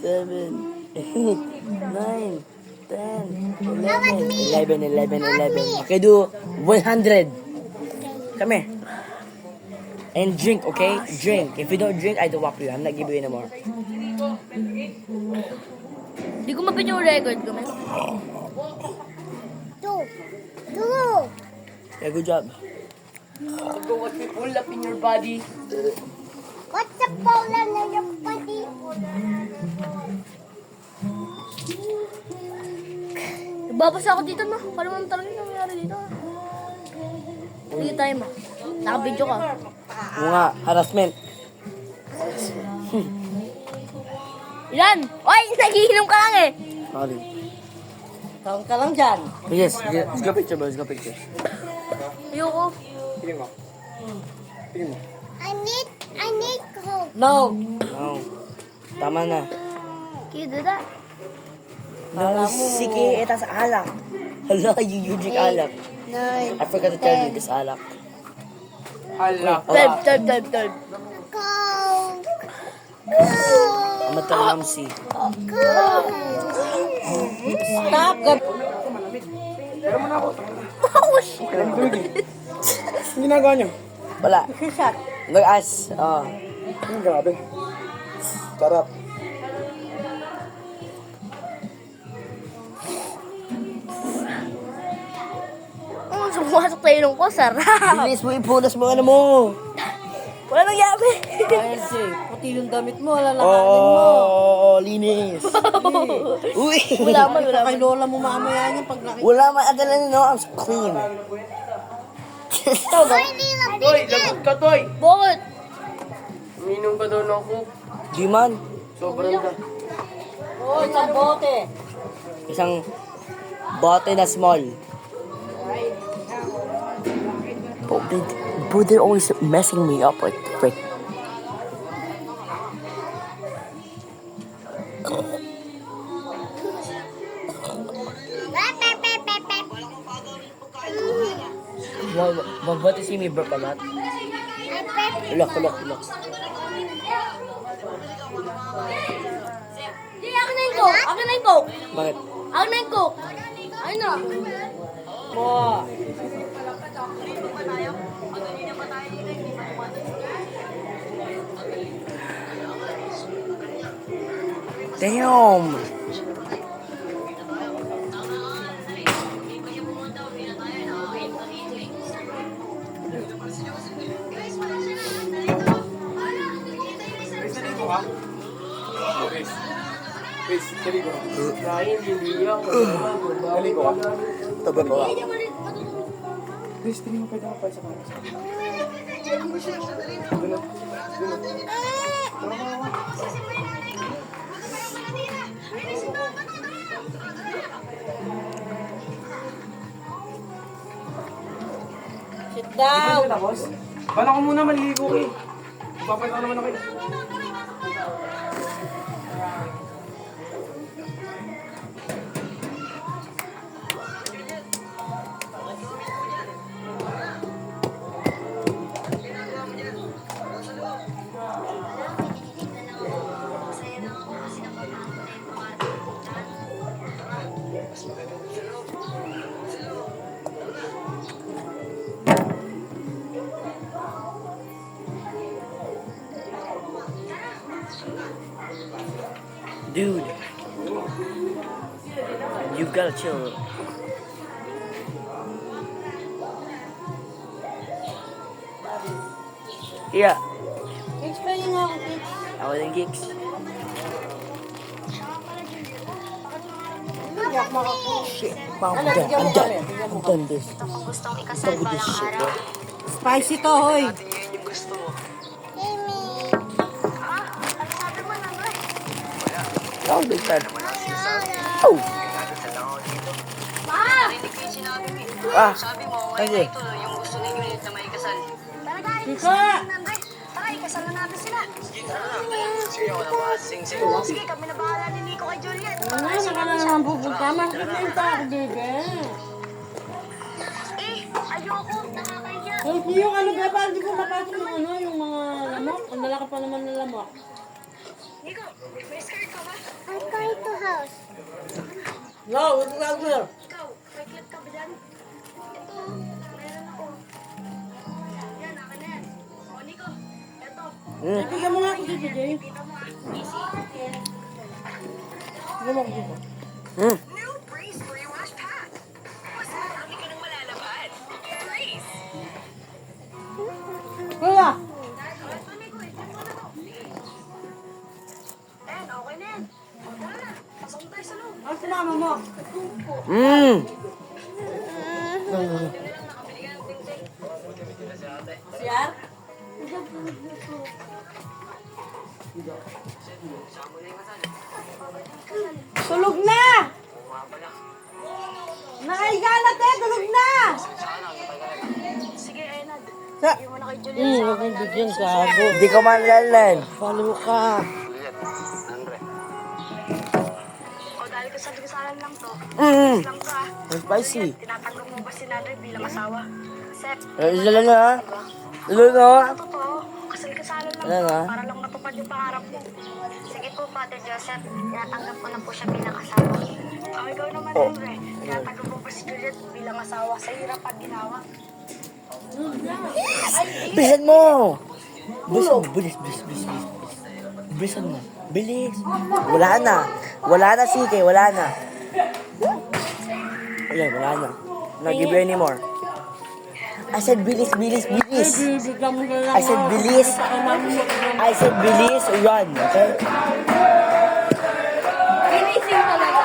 7, 8, 9, 10, 11. Okay, do 100. Come here. And drink, okay? Drink. If you don't drink, I don't whop you. I'm not giving you anymore. Di ko mapin yung record ko, man. Two. Yeah, good job. Go what we pull up in your body. What's the problem in your body? Nababasa ako dito, ma. Paano mo talaga yung nangyari dito? Sige tayo, ma. Naka-video ka. Oo nga, harassment. Ilan? Oy, nagiinom ka lang eh. Sorry. Taon ka lang dyan. Yes, let's go picture, bro. Let's go picture. Ayoko. Piling mo. Piling mo. I need coke. No. No. Tama na. Can you do that? No, sige, ito sa alak. Hala, you drink alak. 9. I forgot to tell you, this alak. Alak. 12. Coke. Amateur Mamsi. Stop! Ang ginagawa niyo? Wala. Shot. Mag-as. Oh. Grabe. Sarap. Sumasok sa ilong ko, sarap. Bilis mo, ipunas mo ano mo. Wala nang yabi. Ayos eh. Puti yung damit mo. Lalakanin mo. Oh, linis. Uy. Wala man, wala man. Kay lola mo mamaya niya pag nakita. Wala man agad no, I'm clean. Toy, lagot ka, Toy. Bakit? Uminom ka daw ng coke. Di man. Sobrang ka. Oo, isang bote. Isang bote na small. Bro, they're always messing me up like frick. What is me burp a lot? Look. Di, akin na yung coke. Akin na yung coke. Bakit? Akin na yung coke. Ayun na. Damn! Please, dali ko. Kain, hindi ako. Dali ko. Tabi ko. Please, tingin mo pwede ako sa kanila. Sit down. Tapos, bala ko muna, maliligo ko eh. Papayta ko naman ako eh. Dude. You gotta chill. Yeah. Explain nyo nga ako. Ako din gigs. Shit. Wow, I'm done. I'm done this. I'm done with this shit, bro. Spicy to, hoy. Oh, big fan. Oh! Ah! Kasi. Sika! Sige, kami na bahala ni Nico kay Juliet. Ano, saka na naman pupunta. Makikita ako, bebe. Ayoko, nakakaya. Yung ano, bebe, hindi ko mapasok yung ano, yung mga lamok. Ang lalaki pa naman ng lamok. Nico, may skirt ka ba? I'm going to house. No, what's that girl? Ikaw, may clip ka ba dyan? Ito, meron ako. Yan, akin na yan. O, Nico, ito. Bigyan mo nga ako dito, Jay. Kita mo ah. Bigyan mo ako dito. New Breeze Free Wash Pack. Mas marami ka nang malalaban. Breeze. Kuya! Ayan, okay na yan. O, tara na. Pasok na tayo sa loob. Ano sinama mo? Mmm! Siyar? Tulog na! Nakahiga na, te! Tulog na! Sige, Enad. Sa... Hindi mo na kay Juliet. Huwag kang bigyan sa hago. Hindi ko malalan. Follow ka. O, dahil kasal-kasalan lang to. Mmm! Lang to ah. Spicy. Tinatanggap mo ba si Nanay bilang asawa? Sep, Lalo na ha? Lalo na ha? totoo. Kasal-kasalan lang Ano to. na? Para lang matupad yung pangarap mo. Sige po, Father Joseph. Tinatanggap ko na po siya bilang asawa. Ikaw naman, Henry. Tinatanggap mo po si Juliet bilang asawa sa hirap at ginawa. Bilisan mo! Bilis. Bilisan mo. Bilis. Wala na. Wala na, Sike. Wala na. Ayan, wala na. Not give you anymore. I said bilis. Bigla mo na lang. I said bilis. I said bilis. Run, okay? Bilising talaga.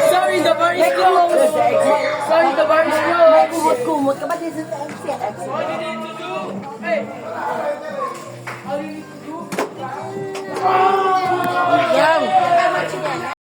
Sorry, the bar is closed. Sorry, the bar is closed. Kumot ka ba dito sa exit?